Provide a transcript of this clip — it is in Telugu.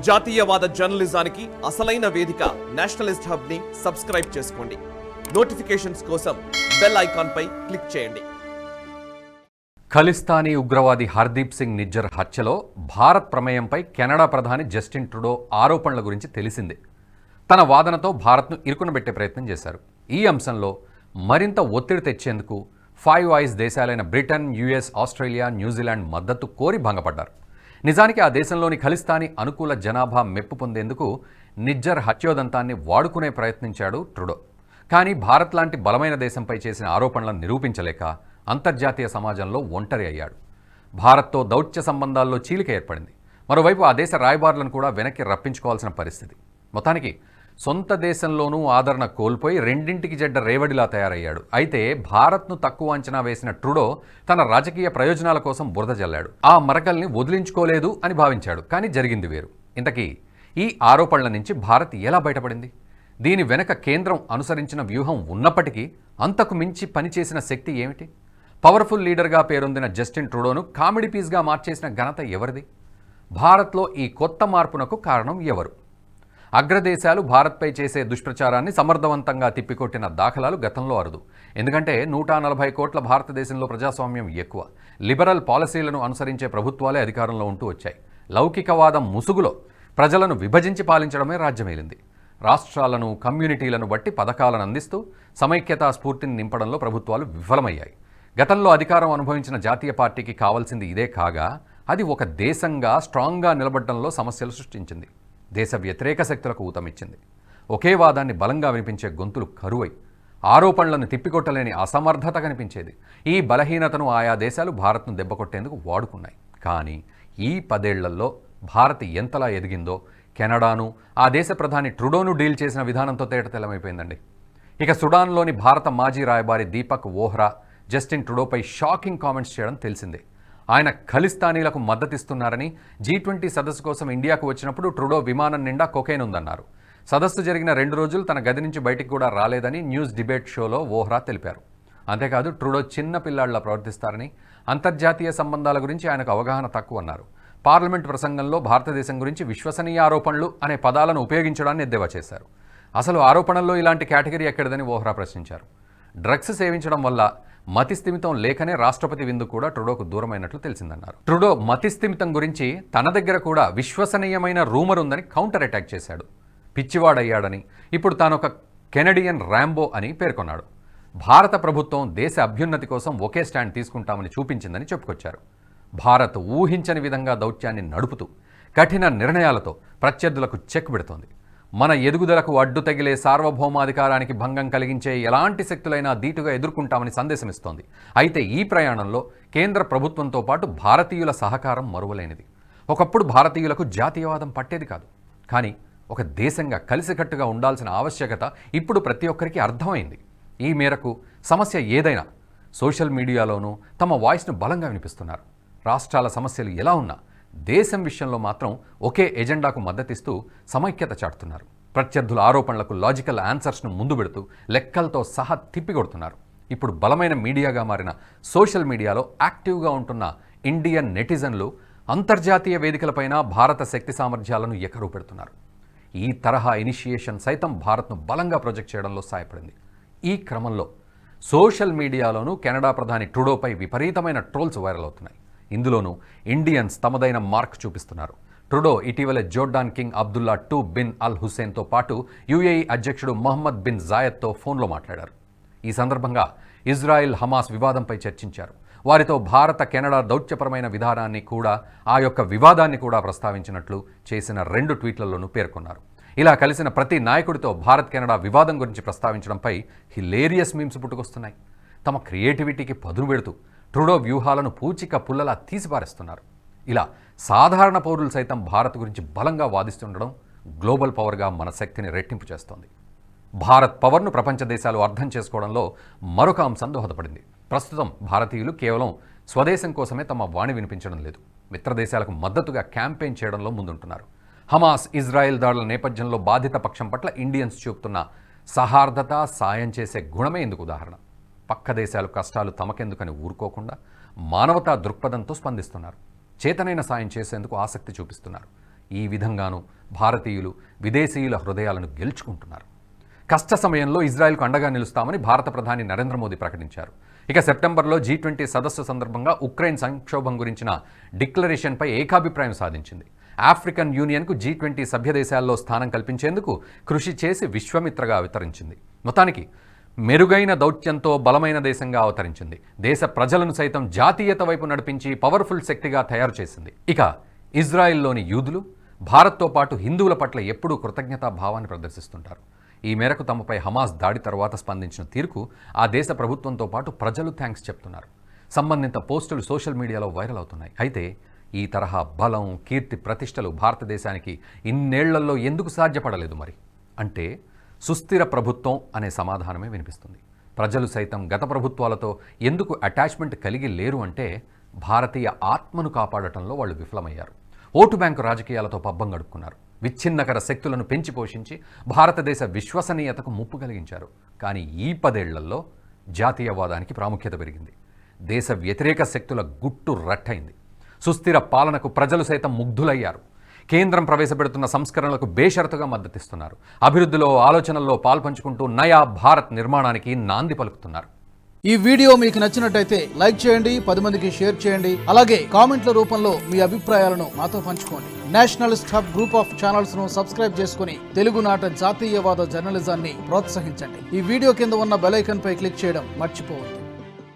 జాతీయవాద జర్నలిజానికి అసలైన వేదిక నేషనలిస్ట్ హబ్ ని సబ్స్క్రైబ్ చేసుకోండి. నోటిఫికేషన్స్ కోసం బెల్ ఐకాన్ పై క్లిక్ చేయండి. ఖలిస్తానీ ఉగ్రవాది హర్దీప్ సింగ్ నిజ్జర్ హత్యలో భారత్ ప్రమేయంపై కెనడా ప్రధాని జస్టిన్ ట్రూడో ఆరోపణల గురించి తెలిసిందే. తన వాదనతో భారత్ను ఇరుకునబెట్టే ప్రయత్నం చేశారు. ఈ అంశంలో మరింత ఒత్తిడి తెచ్చేందుకు 5 ఐస్ దేశాలైన బ్రిటన్, యుఎస్, ఆస్ట్రేలియా, న్యూజిలాండ్ మద్దతు కోరి భంగపడ్డారు. నిజానికి ఆ దేశంలోని ఖలిస్తానీ అనుకూల జనాభా మెప్పు పొందేందుకు నిజ్జర్ హత్యోదంతాన్ని వాడుకునే ప్రయత్నించాడు ట్రూడో. కానీ భారత్ లాంటి బలమైన దేశంపై చేసిన ఆరోపణలను నిరూపించలేక అంతర్జాతీయ సమాజంలో ఒంటరి అయ్యాడు. భారత్తో దౌత్య సంబంధాల్లో చీలిక ఏర్పడింది. మరోవైపు ఆ దేశ రాయబారులను కూడా వెనక్కి రప్పించుకోవాల్సిన పరిస్థితి. మొత్తానికి సొంత దేశంలోనూ ఆదరణ కోల్పోయి రెండింటికి జడ్డ రేవడిలా తయారయ్యాడు. అయితే భారత్ను తక్కువ అంచనా వేసిన ట్రూడో తన రాజకీయ ప్రయోజనాల కోసం బురద జల్లాడు. ఆ మరకల్ని వదిలించుకోలేదు అని భావించాడు. కానీ జరిగింది వేరు. ఇంతకీ ఈ ఆరోపణల నుంచి భారత్ ఎలా బయటపడింది? దీని వెనక కేంద్రం అనుసరించిన వ్యూహం ఉన్నప్పటికీ అంతకు మించి పనిచేసిన శక్తి ఏమిటి? పవర్ఫుల్ లీడర్గా పేరొందిన జస్టిన్ ట్రూడోను కామెడీ పీస్గా మార్చేసిన ఘనత ఎవరిది? భారత్లో ఈ కొత్త మార్పునకు కారణం ఎవరు? అగ్రదేశాలు భారత్పై చేసే దుష్ప్రచారాన్ని సమర్థవంతంగా తిప్పికొట్టిన దాఖలాలు గతంలో అరుదు. ఎందుకంటే 140 కోట్ల భారతదేశంలో ప్రజాస్వామ్యం ఎక్కువ. లిబరల్ పాలసీలను అనుసరించే ప్రభుత్వాలే అధికారంలో ఉంటూ వచ్చాయి. లౌకికవాదం ముసుగులో ప్రజలను విభజించి పాలించడమే రాజ్యమేలింది. రాష్ట్రాలను, కమ్యూనిటీలను బట్టి పథకాలను అందిస్తూ సమైక్యతా స్ఫూర్తిని నింపడంలో ప్రభుత్వాలు విఫలమయ్యాయి. గతంలో అధికారం అనుభవించిన జాతీయ పార్టీకి కావాల్సింది ఇదే కాగా అది ఒక దేశంగా స్ట్రాంగ్గా నిలబడడంలో సమస్యలు సృష్టించింది. దేశ వ్యతిరేక శక్తులకు ఊతమిచ్చింది. ఒకే వాదాన్ని బలంగా వినిపించే గొంతులు కరువై ఆరోపణలను తిప్పికొట్టలేని అసమర్థత కనిపించేది. ఈ బలహీనతను ఆయా దేశాలు భారత్ను దెబ్బకొట్టేందుకు వాడుకున్నాయి. కానీ ఈ 10 ఏళ్లలో భారత్ ఎంతలా ఎదిగిందో కెనడాను, ఆ దేశ ప్రధాని ట్రూడోను డీల్ చేసిన విధానంతో తేటతెల్లమైపోయిందండి. ఇక సుడాన్లోని భారత మాజీ రాయబారి దీపక్ వోహ్రా జస్టిన్ ట్రూడోపై షాకింగ్ కామెంట్స్ చేయడం తెలిసిందే. ఆయన ఖలిస్తానీలకు మద్దతిస్తున్నారని, G20 సదస్సు కోసం ఇండియాకు వచ్చినప్పుడు ట్రూడో విమానం నిండా కొకైన్ ఉందన్నారు. సదస్సు జరిగిన 2 రోజులు తన గది నుంచి బయటికి కూడా రాలేదని న్యూస్ డిబేట్ షోలో వోహ్రా తెలిపారు. అంతేకాదు ట్రూడో చిన్న పిల్లాళ్లా ప్రవర్తిస్తారని, అంతర్జాతీయ సంబంధాల గురించి ఆయనకు అవగాహన తక్కువన్నారు. పార్లమెంట్ ప్రసంగంలో భారతదేశం గురించి విశ్వసనీయ ఆరోపణలు అనే పదాలను ఉపయోగించడాన్ని ఎద్దేవా చేశారు. అసలు ఆరోపణల్లో ఇలాంటి కేటగిరీ ఎక్కడిదని వోహ్రా ప్రశ్నించారు. డ్రగ్స్ సేవించడం వల్ల మతిస్థిమితం లేకనే రాష్ట్రపతి విందు కూడా ట్రూడోకు దూరమైనట్లు తెలిసిందన్నారు. ట్రూడో మతిస్థిమితం గురించి తన దగ్గర కూడా విశ్వసనీయమైన రూమర్ ఉందని కౌంటర్ అటాక్ చేశాడు. పిచ్చివాడయ్యాడని, ఇప్పుడు తానొక కెనడియన్ ర్యాంబో అని పేర్కొన్నాడు. భారత ప్రభుత్వం దేశ అభ్యున్నతి కోసం ఒకే స్టాండ్ తీసుకుంటామని చూపించిందని చెప్పుకొచ్చారు. భారత్ ఊహించని విధంగా దౌత్యాన్ని నడుపుతూ కఠిన నిర్ణయాలతో ప్రత్యర్థులకు చెక్ పెడుతోంది. మన ఎదుగుదలకు అడ్డు తగిలే సార్వభౌమాధికారానికి భంగం కలిగించే ఎలాంటి శక్తులైనా ధీటుగా ఎదుర్కొంటామని సందేశమిస్తోంది. అయితే ఈ ప్రయాణంలో కేంద్ర ప్రభుత్వంతో పాటు భారతీయుల సహకారం మరువలేనిది. ఒకప్పుడు భారతీయులకు జాతీయవాదం పట్టేది కాదు. కానీ ఒక దేశంగా కలిసికట్టుగా ఉండాల్సిన ఆవశ్యకత ఇప్పుడు ప్రతి ఒక్కరికి అర్థమైంది. ఈ మేరకు సమస్య ఏదైనా సోషల్ మీడియాలోనూ తమ వాయిస్ను బలంగా వినిపిస్తున్నారు. రాష్ట్రాల సమస్యలు ఎలా ఉన్నా దేశం విషయంలో మాత్రం ఒకే ఎజెండాకు మద్దతిస్తూ సమైక్యత చాటుతున్నారు. ప్రత్యర్థుల ఆరోపణలకు లాజికల్ ఆన్సర్స్ను ముందు పెడుతూ లెక్కలతో సహా తిప్పికొడుతున్నారు. ఇప్పుడు బలమైన మీడియాగా మారిన సోషల్ మీడియాలో యాక్టివ్గా ఉంటున్న ఇండియన్ నెటిజన్లు అంతర్జాతీయ వేదికలపైన భారత శక్తి సామర్థ్యాలను ఎకరు పెడుతున్నారు. ఈ తరహా ఇనిషియేషన్ సైతం భారత్ను బలంగా ప్రొజెక్ట్ చేయడంలో సహాయపడింది. ఈ క్రమంలో సోషల్ మీడియాలోనూ కెనడా ప్రధాని ట్రూడోపై విపరీతమైన ట్రోల్స్ వైరల్ అవుతున్నాయి. ఇందులోనూ ఇండియన్స్ తమదైన మార్క్ చూపిస్తున్నారు. ట్రూడో ఇటీవల Jordan king Abdullah II bin al హుసేన్తో పాటు UAE అధ్యక్షుడు మొహమ్మద్ బిన్ జాయద్తో ఫోన్లో మాట్లాడారు. ఈ సందర్భంగా ఇజ్రాయెల్, హమాస్ వివాదంపై చర్చించారు. వారితో భారత కెనడా దౌత్యపరమైన విధానాన్ని కూడా, ఆ యొక్క వివాదాన్ని కూడా ప్రస్తావించినట్లు చేసిన 2 ట్వీట్లలోనూ పేర్కొన్నారు. ఇలా కలిసిన ప్రతి నాయకుడితో భారత్ కెనడా వివాదం గురించి ప్రస్తావించడంపై హిలేరియస్ మీమ్స్ పుట్టుకొస్తున్నాయి. తమ క్రియేటివిటీకి పదును పెడుతూ ట్రూడో వ్యూహాలను పూచిక పుల్లలా తీసిపారేస్తున్నారు. ఇలా సాధారణ పౌరులు సైతం భారత్ గురించి బలంగా వాదిస్తుండడం గ్లోబల్ పవర్గా మన శక్తిని రెట్టింపు చేస్తోంది. భారత్ పవర్ను ప్రపంచ దేశాలు అర్థం చేసుకోవడంలో మరొక అంశం దోహదపడింది. ప్రస్తుతం భారతీయులు కేవలం స్వదేశం కోసమే తమ వాణి వినిపించడం లేదు, మిత్రదేశాలకు మద్దతుగా క్యాంపెయిన్ చేయడంలో ముందుంటున్నారు. హమాస్, ఇజ్రాయెల్ దాడుల నేపథ్యంలో బాధిత పక్షం పట్ల ఇండియన్స్ చూపుతున్న సహార్దత, సాయం చేసే గుణమే ఇందుకు ఉదాహరణ. పక్క దేశాలు కష్టాలు తమకెందుకని ఊరుకోకుండా మానవతా దృక్పథంతో స్పందిస్తున్నారు. చేతనైన సాయం చేసేందుకు ఆసక్తి చూపిస్తున్నారు. ఈ విధంగానూ భారతీయులు విదేశీయుల హృదయాలను గెలుచుకుంటున్నారు. కష్ట సమయంలో ఇజ్రాయెల్కు అండగా నిలుస్తామని భారత ప్రధాని నరేంద్ర మోదీ ప్రకటించారు. ఇక సెప్టెంబర్లో G20 సదస్సు సందర్భంగా ఉక్రెయిన్ సంక్షోభం గురించిన డిక్లరేషన్పై ఏకాభిప్రాయం సాధించింది. ఆఫ్రికన్ యూనియన్కు G20 సభ్య దేశాల్లో స్థానం కల్పించేందుకు కృషి చేసి విశ్వమిత్రగా అవతరించింది. మొత్తానికి మెరుగైన దౌత్యంతో బలమైన దేశంగా అవతరించింది. దేశ ప్రజలను సైతం జాతీయత వైపు నడిపించి పవర్ఫుల్ శక్తిగా తయారు చేసింది. ఇక ఇజ్రాయెల్లోని యూదులు భారత్తో పాటు హిందువుల పట్ల ఎప్పుడూ కృతజ్ఞతా భావాన్ని ప్రదర్శిస్తుంటారు. ఈ మేరకు తమపై హమాస్ దాడి తర్వాత స్పందించిన తీరుకు ఆ దేశ ప్రభుత్వంతో పాటు ప్రజలు థ్యాంక్స్ చెప్తున్నారు. సంబంధిత పోస్టులు సోషల్ మీడియాలో వైరల్ అవుతున్నాయి. అయితే ఈ తరహా బలం, కీర్తి, ప్రతిష్టలు భారతదేశానికి ఇన్నేళ్లలో ఎందుకు సాధ్యపడలేదు మరి అంటే సుస్థిర ప్రభుత్వం అనే సమాధానమే వినిపిస్తుంది. ప్రజలు సైతం గత ప్రభుత్వాలతో ఎందుకు అటాచ్మెంట్ కలిగి లేరు అంటే భారతీయ ఆత్మను కాపాడటంలో వాళ్ళు విఫలమయ్యారు. ఓటు బ్యాంకు రాజకీయాలతో పబ్బం గడుపుకున్నారు. విచ్ఛిన్నకర శక్తులను పెంచి పోషించి భారతదేశ విశ్వసనీయతకు ముప్పు కలిగించారు. కానీ ఈ 10 ఏళ్లలో జాతీయవాదానికి ప్రాముఖ్యత పెరిగింది. దేశ వ్యతిరేక శక్తుల గుట్టు రట్టయింది. సుస్థిర పాలనకు ప్రజలు సైతం ముగ్ధులయ్యారు. కేంద్రం ప్రవేశపెడుతున్న సంస్కరణలకు బేషరతుగా మద్దతిస్తున్నారు. అభివృద్ధిలో, ఆలోచనల్లో పాల్పంచుకుంటూ నయా భారత్ నిర్మాణానికి నాంది పలుకుతున్నారు. ఈ వీడియో మీకు నచ్చినట్టయితే లైక్ చేయండి, 10 మందికి షేర్ చేయండి. అలాగే కామెంట్ల రూపంలో మీ అభిప్రాయాలను మాతో పంచుకోండి. Nationalist hub group of channels ను సబ్స్క్రైబ్ చేసుకుని తెలుగునాట జాతీయవాద జర్నలిజాన్ని ప్రోత్సహించండి. ఈ వీడియో కింద ఉన్న బెల్ ఐకాన్ పై క్లిక్ చేయడం మర్చిపోవద్దు.